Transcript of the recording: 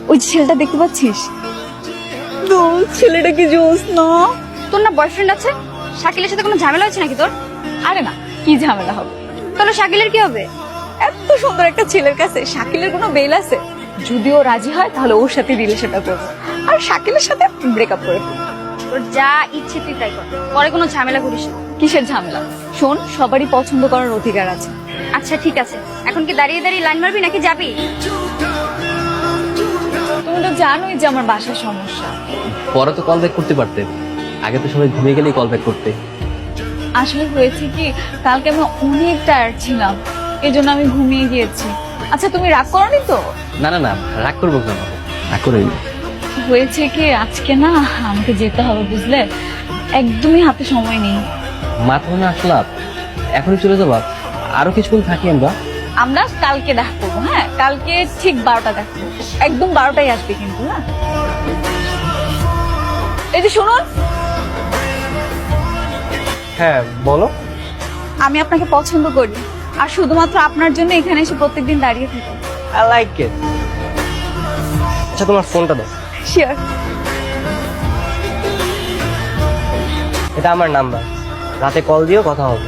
ওই যে ছেলেটা দেখতে পাচ্ছিস? ছেলেটা কি জোস না? তোর না বয়ফ্রেন্ড আছে? শাকিলের সাথে কোনো ঝামেলা হচ্ছে নাকি তোর? আরে না, কি ঝামেলা হবে? তাহলে শাকিলের কি হবে? এত সুন্দর একটা ছেলের কাছে শাকিলের কোনো বেল আছে? যদি ও রাজি হয় তাহলে ওর সাথে রিলেশনটা করবো, আর শাকিলের সাথে ব্রেকআপ করে ফেলবো। তোর যা ইচ্ছে তুই তাই কর, পরে কোনো ঝামেলা করিস না। কিসের ঝামেলা? শোন, সবারই পছন্দ করার অধিকার আছে। আচ্ছা ঠিক আছে, এখন কি দাঁড়িয়ে দাঁড়িয়ে লাইন মারবি নাকি যাবি? তুমি তো জানোই যে আমার বাসার সমস্যা। পরে তো কল ব্যাক করতে পারতেন, আগে তো সবাই ঘুমিয়ে গেলেই কল ব্যাক করতে। আসলে হয়েছে কি, কালকে আমি অনেক টায়ার্ড ছিলাম, এই জন্য আমি ঘুমিয়ে গিয়েছি। আচ্ছা তুমি রাগ করনি তো? না না না, রাগ করবো কেন, রাগ করে হয়েছে কি, আজকে না আমাকে যেতে হবে বুঝলে, একদমই হাতে সময় নেই। মাথা না আসলাম, এখনই চলে যাবা? আরো কিছুক্ষণ থাকি আমরা। আমরা কালকে দেখা করবো, হ্যাঁ কালকে ঠিক 12টা দেখা করবো, একদম 12টায় আসবে কিন্তু। হ্যাঁ এই যে শুনুন, হ্যাঁ বলো। আমি আপনাকে পছন্দ করি, আর শুধুমাত্র আপনার জন্য এখানে এসে প্রত্যেকদিন দাঁড়িয়ে থাকি। I like it. আচ্ছা তোমার ফোনটা দাও। শিওর। এটা আমার নাম্বার, রাতে কল দিও, কথা হবে।